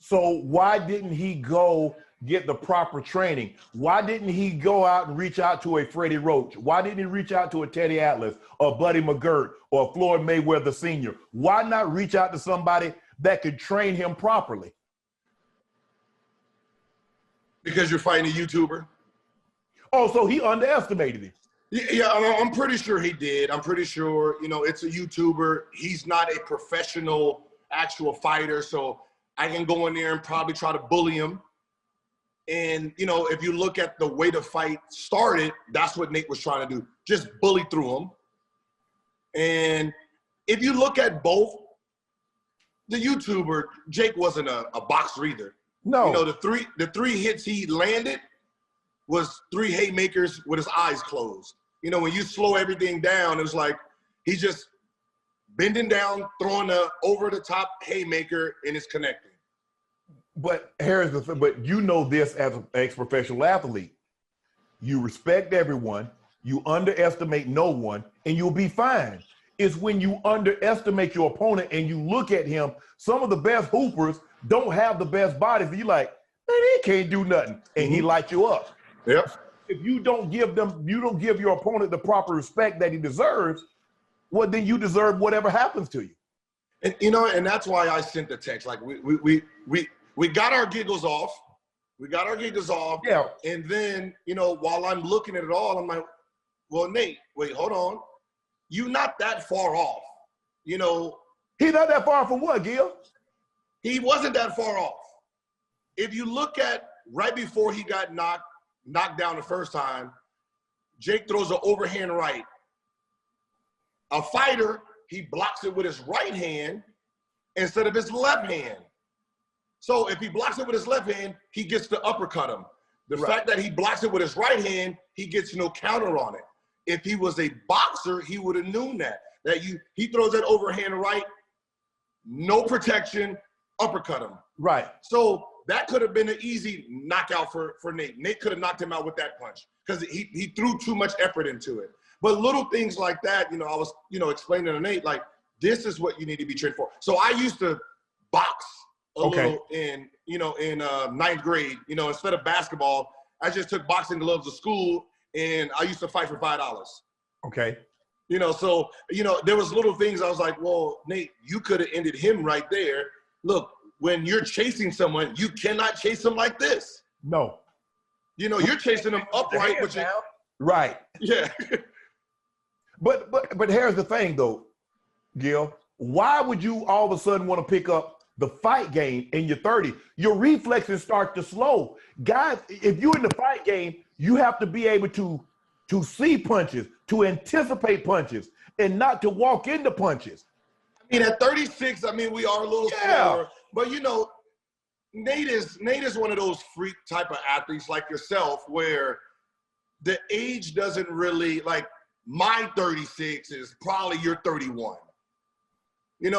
So why didn't he go get the proper training? Why didn't he go out and reach out to a Freddie Roach? Why didn't he reach out to a Teddy Atlas or Buddy McGirt or Floyd Mayweather Sr.? Why not reach out to somebody that could train him properly? Because you're fighting a YouTuber. Oh, so he underestimated him. Yeah, I'm pretty sure he did. I'm pretty sure, it's a YouTuber. He's not a professional actual fighter, so I can go in there and probably try to bully him. And, if you look at the way the fight started, that's what Nate was trying to do. Just bully through him. And if you look at both, the YouTuber, Jake wasn't a boxer either. No. The three hits he landed was 3 haymakers with his eyes closed. When you slow everything down, it was like he's just bending down, throwing a over-the-top haymaker, and it's connecting. But here's the thing, but this as an ex-professional athlete. You respect everyone, you underestimate no one, and you'll be fine. It's when you underestimate your opponent and you look at him, some of the best hoopers don't have the best bodies. And you're like, man, he can't do nothing. And he lights you up. Yep. If you don't give your opponent the proper respect that he deserves, well, then you deserve whatever happens to you. And and that's why I sent the text. Like we got our giggles off. We got our giggles off. Yeah. And then, while I'm looking at it all, I'm like, well, Nate, wait, hold on. You're not that far off. He's not that far from what, Gil? He wasn't that far off. If you look at right before he got knocked down the first time, Jake throws an overhand right. A fighter, he blocks it with his right hand instead of his left hand. So if he blocks it with his left hand, he gets to uppercut him. The fact that he blocks it with his right hand, he gets no counter on it. If he was a boxer, he would have known that. He throws that overhand right, no protection, uppercut him. Right. So that could have been an easy knockout for Nate. Nate could have knocked him out with that punch because he threw too much effort into it. But little things like that, I was, explaining to Nate, like, this is what you need to be trained for. So I used to box a little in, in ninth grade. Instead of basketball, I just took boxing gloves to school, and I used to fight for $5. Okay. So, there was little things I was like, well, Nate, you could have ended him right there. Look, when you're chasing someone, you cannot chase them like this. No. You're chasing them upright. Right. Yeah. But here's the thing, though, Gil. Why would you all of a sudden want to pick up the fight game in your 30? Your reflexes start to slow. Guys, if you're in the fight game, you have to be able to see punches, to anticipate punches, and not to walk into punches. At 36, we are a little slower. But, Nate is one of those freak type of athletes like yourself where the age doesn't really, like, my 36 is probably your 31.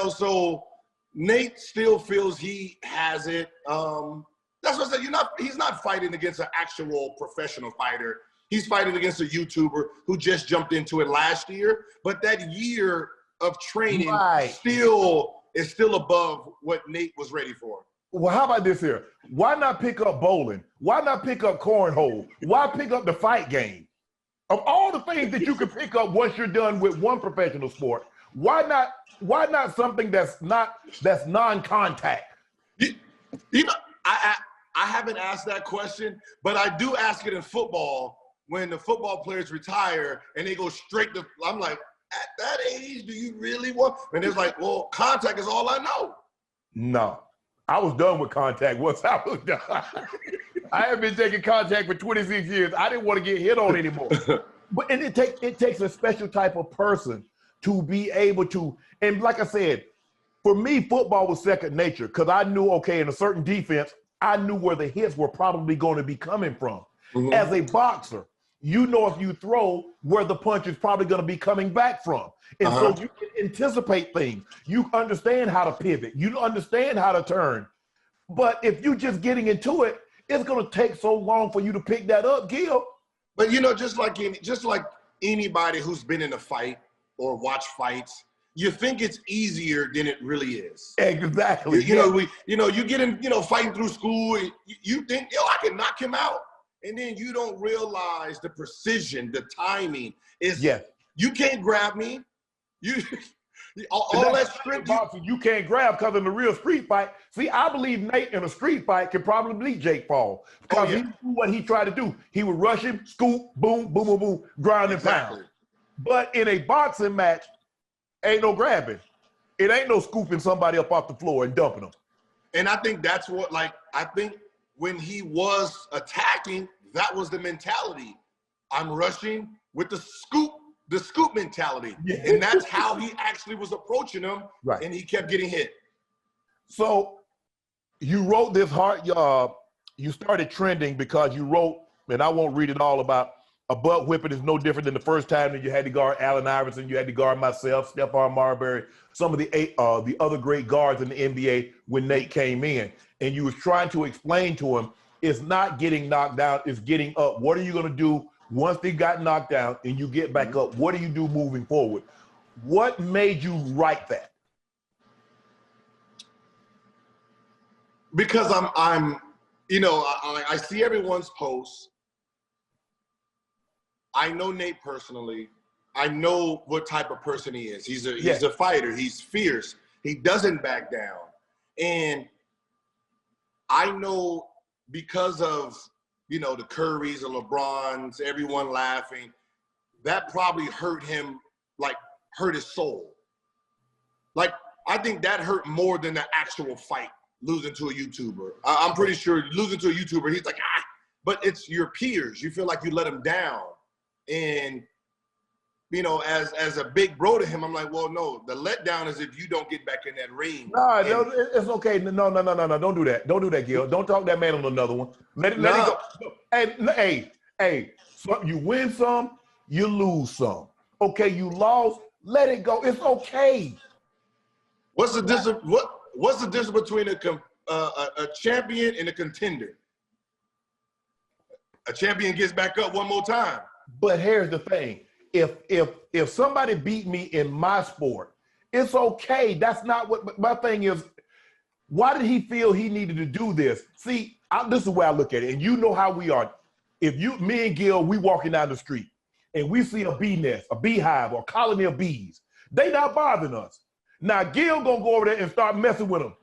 So Nate still feels he has it. That's what I said. He's not fighting against an actual professional fighter. He's fighting against a YouTuber who just jumped into it last year. But that year of training is still above what Nate was ready for. Well, how about this here? Why not pick up bowling? Why not pick up cornhole? Why pick up the fight game? Of all the things that you can pick up once you're done with one professional sport, why not something that's non-contact? I haven't asked that question, but I do ask it in football when the football players retire and they go straight to, I'm like, at that age, do you really want? And it's like, well, contact is all I know. No, I was done with contact once I was done. I have been taking contact for 26 years. I didn't want to get hit on anymore. But it takes a special type of person to be able to, and like I said, for me, football was second nature because I knew, okay, in a certain defense, I knew where the hits were probably going to be coming from. Mm-hmm. As a boxer, if you throw where the punch is probably going to be coming back from. And so you can anticipate things. You understand how to pivot. You understand how to turn. But if you're just getting into it, it's going to take so long for you to pick that up, Gil. But, just like anybody who's been in a fight or watched fights, you think it's easier than it really is. Exactly. You get in, fighting through school, and you think, I can knock him out. And then you don't realize the precision, the timing is, you can't grab me. All that strength. You can't grab, because in the real street fight, see, I believe Nate in a street fight can probably beat Jake Paul. Because he knew what he tried to do. He would rush him, scoop, boom, boom, boom, boom, ground and pound. But in a boxing match, ain't no grabbing. It ain't no scooping somebody up off the floor and dumping them. And I think that's what, I think when he was attacking, that was the mentality. I'm rushing with the scoop mentality. Yeah. And that's how he actually was approaching him. Right. And he kept getting hit. So you wrote this you started trending because you wrote, and I won't read it all, about a butt whipping is no different than the first time that you had to guard Allen Iverson, you had to guard myself, Stephon Marbury, some of the other great guards in the NBA when Nate came in. And you was trying to explain to him, it's not getting knocked down, it's getting up. What are you going to do once they got knocked down and you get back up? What do you do moving forward? What made you write that? Because I see everyone's posts. I know Nate personally. I know what type of person he is. He's a fighter. He's fierce. He doesn't back down. And I know because of, the Currys and LeBrons, everyone laughing, that probably hurt him, hurt his soul. I think that hurt more than the actual fight, losing to a YouTuber. I'm pretty sure losing to a YouTuber, he's like, but it's your peers. You feel like you let them down. And, as a big bro to him, I'm like, well, no, the letdown is if you don't get back in that ring. No, it's okay. No. Don't do that. Don't do that, Gil. Don't talk that man on another one. Let it go. Hey, so you win some, you lose some. Okay, you lost, let it go. It's okay. What's the difference between a champion and a contender? A champion gets back up one more time. But here's the thing. If somebody beat me in my sport, it's okay. That's not what my thing is. Why did he feel he needed to do this? See, this is the way I look at it. And you know how we are. If me and Gil, we walking down the street and we see a bee nest, a beehive, or a colony of bees, they not bothering us. Now Gil gonna go over there and start messing with them,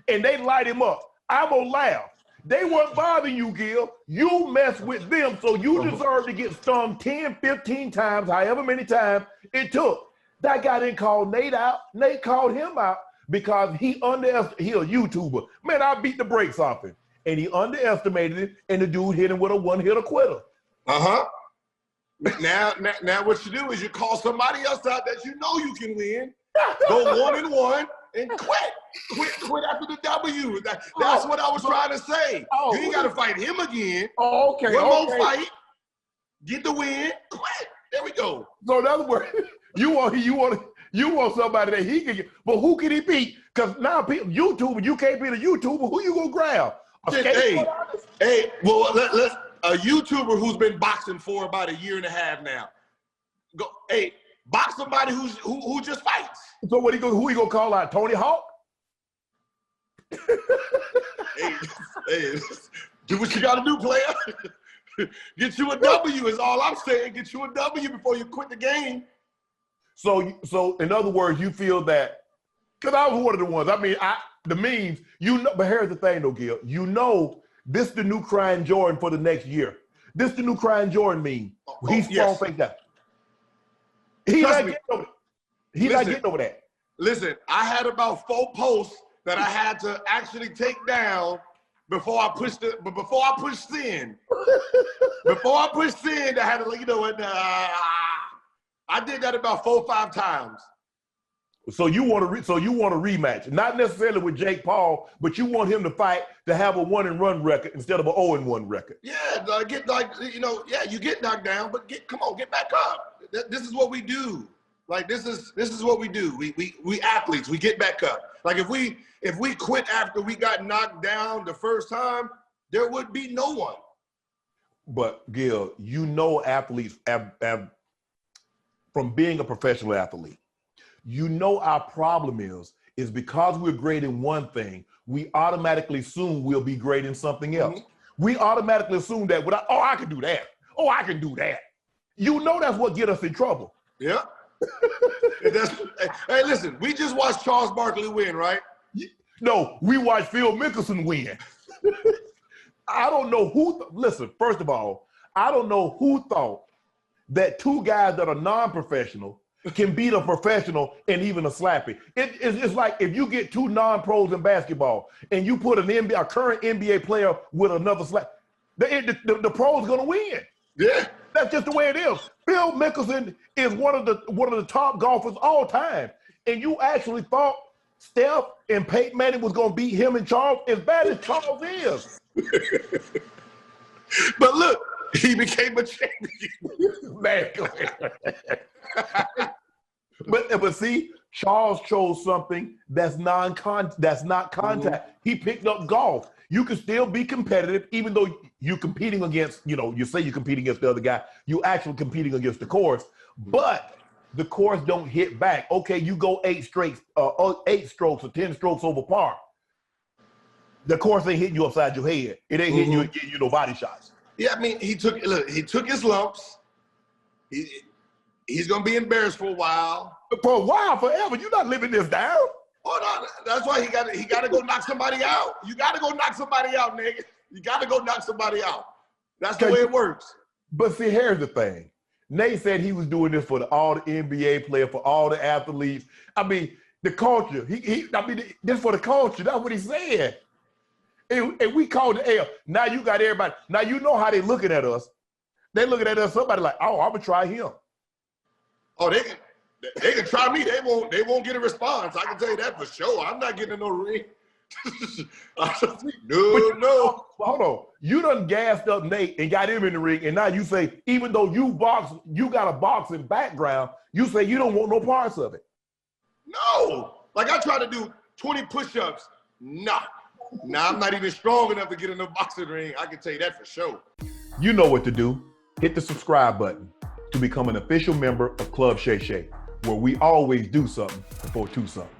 and they light him up. I'm gonna laugh. They weren't bothering you, Gil. You mess with them, so you deserve to get stung 10, 15 times, however many times it took. That guy didn't call Nate out. Nate called him out because he a YouTuber. Man, I beat the brakes off him. And he underestimated it, and the dude hit him with a one-hitter quitter. Uh-huh. Now what you do is you call somebody else out that you know you can win, go 1-1, and quit after the W. That's what I was trying to say. You ain't got to fight him again. Oh, okay. One more fight, get the win, quit. There we go. So in other words, you want somebody that he can get, but who can he beat? Because now YouTuber, you can't beat a YouTuber. Who you gonna grab? Hey, well, let's a YouTuber who's been boxing for about 1.5 years now. Box somebody who just fights. So who he gonna call out? Tony Hawk? hey, do what you gotta do, player. Get you a W is all I'm saying. Get you a W before you quit the game. So in other words, you feel that, because I was one of the ones, the memes, but here's the thing though, Gil, this the new crying Jordan for the next year. This the new crying Jordan meme. He's strong fake that. He's not getting over that. Listen, I had about 4 posts that I had to actually take down before I pushed sin. Before I pushed sin, I had to let what, I did that about 4 or 5 times. So you want a rematch, not necessarily with Jake Paul, but you want him to fight to have a 1-and-run record instead of an 0-and-1 record. Yeah, you get knocked down, but get back up. This is what we do. This is what we do. We athletes, we get back up. If we quit after we got knocked down the first time, there would be no one. But Gil, athletes have from being a professional athlete You know our problem is because we're great in one thing, we automatically assume we'll be great in something else. We automatically assume that without, oh, I can do that. Oh, I can do that. You know that's what get us in trouble. Yeah. Hey, listen, we just watched Charles Barkley win, right? No, we watched Phil Mickelson win. I don't know who, listen, first of all, I don't know who thought that two guys that are non-professional can beat a professional and even a slappy. It's like if you get two non-pros in basketball and you put a current NBA player with another slap, the pro's gonna win. Yeah. That's just the way it is. Phil Mickelson is one of the top golfers all time. And you actually thought Steph and Peyton Manning was gonna beat him and Charles as bad as Charles is. But look, he became a champion. Man, go ahead. But see, Charles chose something that's not contact. He picked up golf. You can still be competitive, even though you're competing against, you say you're competing against the other guy, you actually competing against the course, but the course don't hit back. Okay, you go 8 strokes or 10 strokes over par. The course ain't hitting you upside your head. It ain't hitting you and getting you no body shots. Yeah, I mean, he took his lumps. He's gonna be embarrassed for a while. For a while, forever. You're not living this down. Oh no, that's why he got to go knock somebody out. You got to go knock somebody out, nigga. You got to go knock somebody out. That's the way it works. But see, here's the thing. Nate said he was doing this for all the NBA players, for all the athletes. I mean, the culture. This for the culture. That's what he said. And we called the L. Now you got everybody. Now you know how they looking at us. They looking at us, somebody like, oh, I'm gonna try him. Oh, they can try me. They won't get a response. I can tell you that for sure. I'm not getting in no ring. No. Hold on. You done gassed up Nate and got him in the ring, and now you say, even though you got a boxing background, you say you don't want no parts of it. No. Like I try to do 20 push-ups. Nah, I'm not even strong enough to get in the boxing ring. I can tell you that for sure. You know what to do. Hit the subscribe button to become an official member of Club Shay Shay, where we always do something for two something.